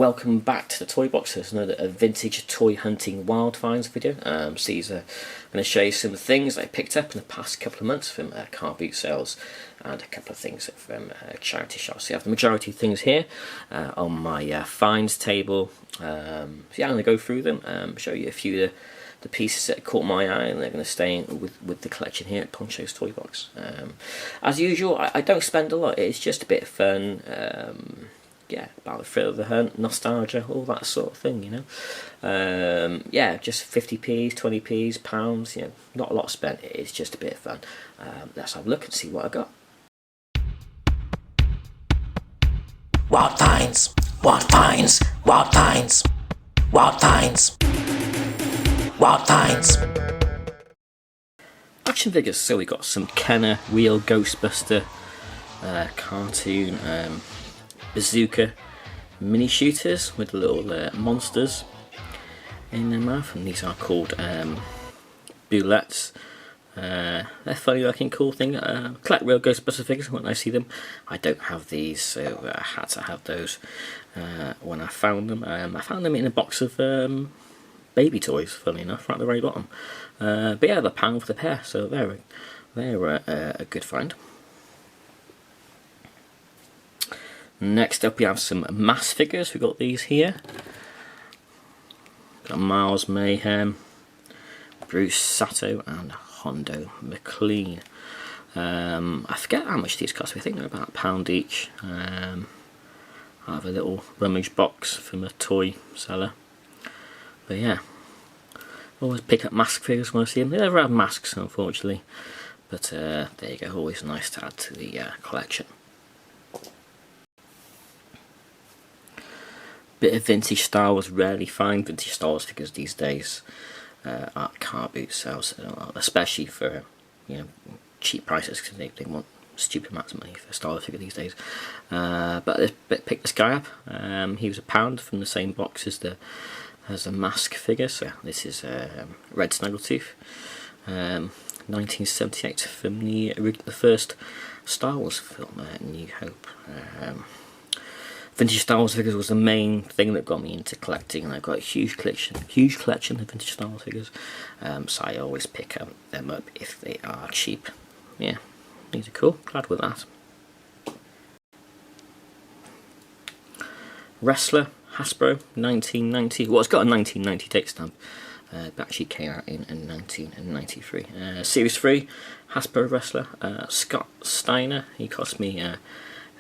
Welcome back to the Toy Box. There's another vintage toy hunting wild finds video. I'm going to show you some things I picked up in the past couple of months from Carboot sales and a couple of things from charity shops. So you have the majority of things here on my finds table. So yeah, I'm going to go through them, show you a few of the pieces that caught my eye, and they're going to stay in with the collection here at Poncho's Toy Box. As usual, I don't spend a lot. It's just a bit of fun. Yeah, about the thrill of the hunt, nostalgia, all that sort of thing, you know. Yeah, just 50p's, 20p's, pounds, you know, not a lot spent. It's just a bit of fun. Let's have a look and see what I got. Wild finds, wild finds, wild finds, wild finds, wild finds. Action figures. So we got some Kenner real Ghostbuster cartoon bazooka mini shooters with little monsters in their mouth, and these are called bullets. They're funny looking, cool thing. Collect real Ghostbuster figures when I see them. I don't have these, so I had to have those when I found them. I found them in a box of baby toys, funny enough, right at the very bottom. But yeah, they're £1 for the pair, so they're a good find. Next up we have some mass figures. We've got these here. Got Miles Mayhem, Bruce Sato and Hondo McLean. I forget how much these cost. I think they're about £1 each. I have a little rummage box from a toy seller. But yeah, always pick up mask figures when I see them. They never have masks, unfortunately. But there you go, always nice to add to the collection. Bit of vintage Star Wars. Rarely find vintage Star Wars figures these days at Carboot sales, especially for, you know, cheap prices, because they want stupid amounts of money for a Star Wars figure these days. But I picked this guy up. He was £1 from the same box as the mask figure. So this is Red Snaggletooth, 1978, from the first Star Wars film, New Hope. Vintage Star Wars figures was the main thing that got me into collecting, and I've got a huge collection of vintage Star Wars figures. So I always pick them up if they are cheap. Yeah, these are cool. Glad with that. Wrestler Hasbro, 1990. Well, it's got a 1990 date stamp. It actually came out in 1993. Series 3 Hasbro Wrestler. Scott Steiner. He cost me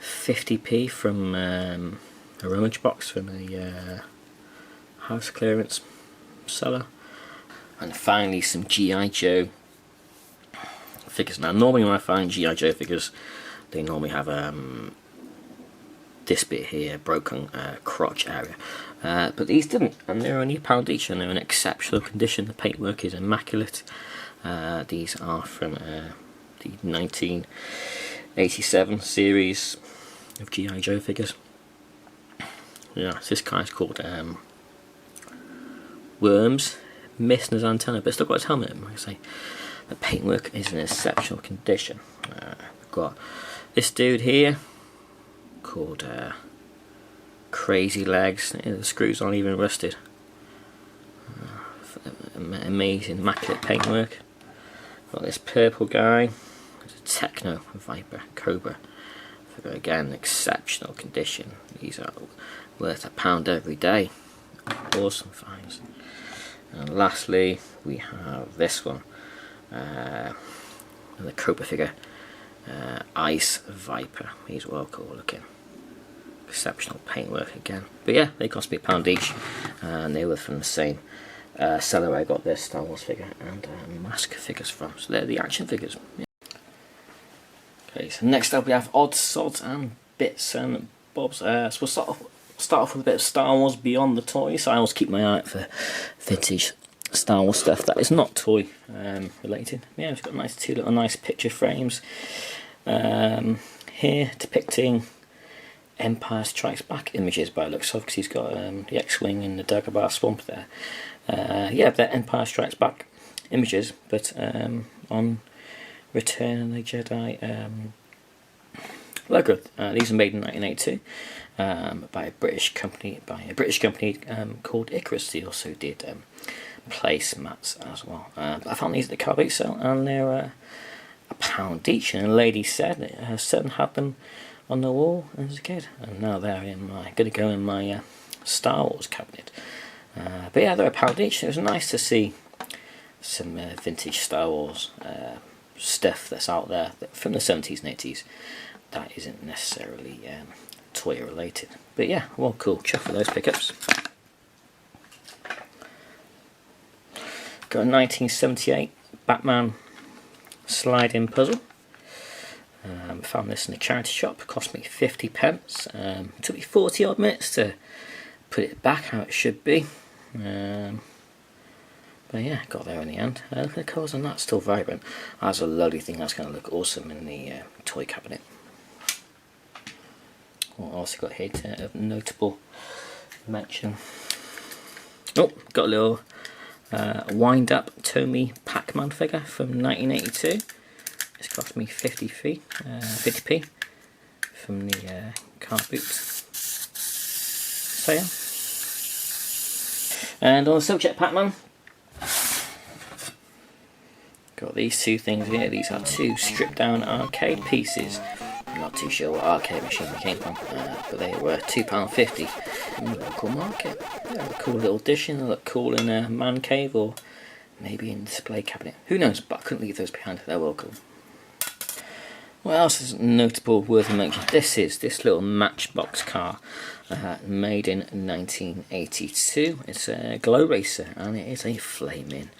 50p from a rummage box from a house clearance seller. And finally some G.I. Joe figures. Now normally when I find G.I. Joe figures, they normally have this bit here, broken crotch area, but these didn't, and they're only £1 each, and they're in exceptional condition. The paintwork is immaculate. These are from the 1987 series of G.I. Joe figures. Yeah, so this guy's called Worms, missing his antenna, but still got his helmet. Like I say, the paintwork is in exceptional condition. We've got this dude here called Crazy Legs. The screws aren't even rusted. Amazing, immaculate paintwork. Got this purple guy. It's a Techno Viper Cobra. Again, exceptional condition. These are worth £1 every day. Awesome finds. And lastly, we have this one, the Cobra figure, Ice Viper. He's well cool looking. Exceptional paintwork again. But yeah, they cost me £1 each, and they were from the same seller I got this Star Wars figure and mask figures from. So they're the action figures. Yeah. Okay, so next up we have odds, sods and bits and bobs. So we'll start off with a bit of Star Wars beyond the toys. I always keep my eye out for vintage Star Wars stuff that is not toy related. Yeah, we've got two little nice picture frames here depicting Empire Strikes Back images by the looks of, because he's got the X-Wing in the Dagobah swamp there. Yeah, they're Empire Strikes Back images, but on Return of the Jedi logo. These are made in 1982. by a British company called Icarus. They also did placemats as well. But I found these at the Carboot sale, and they're £1 each. And a lady said that her son had them on the wall as a kid, and now they're going to go in my Star Wars cabinet. But yeah, they're £1 each. It was nice to see some vintage Star Wars stuff that's out there from the 70s and 80s that isn't necessarily toy related. But yeah, well, cool. Chuff for those pickups. Got a 1978 Batman slide-in puzzle. Found this in a charity shop. Cost me 50p. Took me 40 odd minutes to put it back how it should be. But yeah, got there in the end. Look at the colours on that, still vibrant. That's a lovely thing. That's going to look awesome in the toy cabinet. What else got here of notable mention? Oh, got a little wind-up Tomy Pac-Man figure from 1982. It's cost me 50p from the Carboot sale. And on the subject Pac-Man, got these two things here. These are two stripped down arcade pieces. I'm not too sure what arcade machine they came from, but they were £2.50 in the local market. Yeah, a cool little dish, and they look cool in a man cave or maybe in a display cabinet. Who knows, but I couldn't leave those behind. They're well cool. What else is notable worth mentioning? This little Matchbox car, made in 1982. It's a Glow Racer, and it is a flaming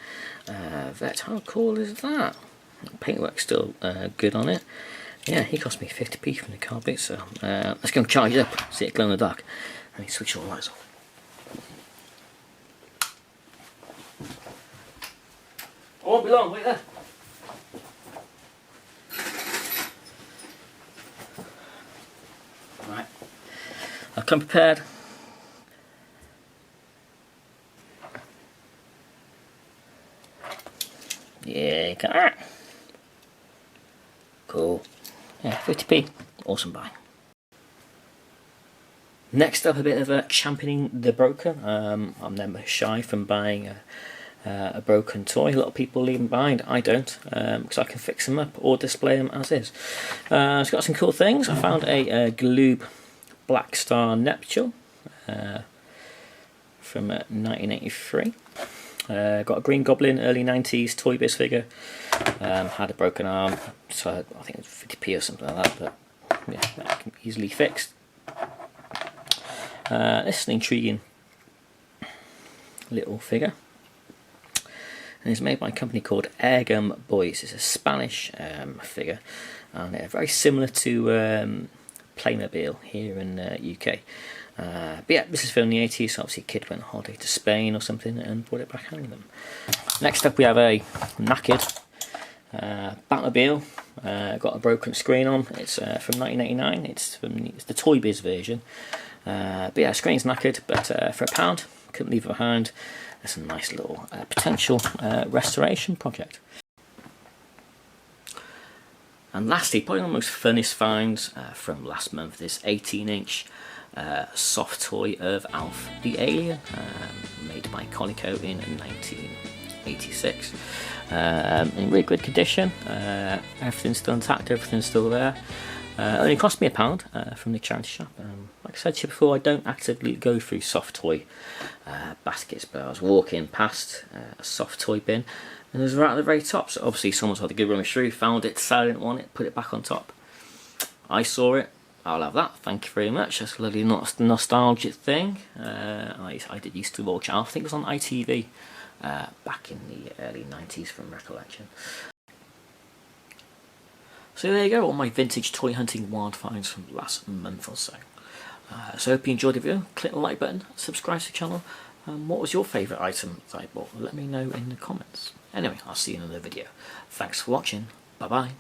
vet. How cool is that? Paintwork's still good on it. Yeah, he cost me 50p from the Carboot, so let's go and charge it up, see it glow in the dark. Let me switch all the lights off. I won't be long, wait there. Right, I've come prepared. Yeah, got that. Cool. Yeah, 50p. Awesome buy. Next up, a bit of championing the broken. I'm never shy from buying a broken toy. A lot of people leave them behind. I don't, because I can fix them up or display them as is. It's got some cool things. I found a Gloob Black Star Neptune from 1983. Got a Green Goblin early 90s Toy Biz figure. Had a broken arm, so I think it was 50p or something like that, but yeah, that can be easily fixed. This is an intriguing little figure, and it's made by a company called Airgum Boys. It's a Spanish figure, and very similar to Playmobil here in the UK. But yeah, this is filmed in the 80s, so obviously a kid went on holiday to Spain or something and brought it back home with them. Next up we have a knackered Batmobile, got a broken screen on. It's from 1989, it's the Toy Biz version. But yeah, screen's knackered, but for £1, couldn't leave it behind. It's a nice little potential restoration project. And lastly, probably one of the most funnest finds from last month, this 18-inch soft toy of Alf the Alien, made by Colico in 1986. In really good condition. Everything's still intact, everything's still there. Only cost me £1 from the charity shop. Like I said to you before, I don't actively go through soft toy baskets, but I was walking past a soft toy bin, and it was right at the very top. So obviously someone's had a good rummage through, found it, decided I didn't want it, put it back on top. I saw it, I'll have that, thank you very much. That's a lovely nostalgic thing. I did used to watch, I think it was on ITV back in the early 90s from recollection. So there you go, all my vintage toy hunting wild finds from last month or so. So I hope you enjoyed the video. Click the like button, subscribe to the channel. What was your favourite item that I bought? Let me know in the comments. Anyway, I'll see you in another video. Thanks for watching. Bye bye.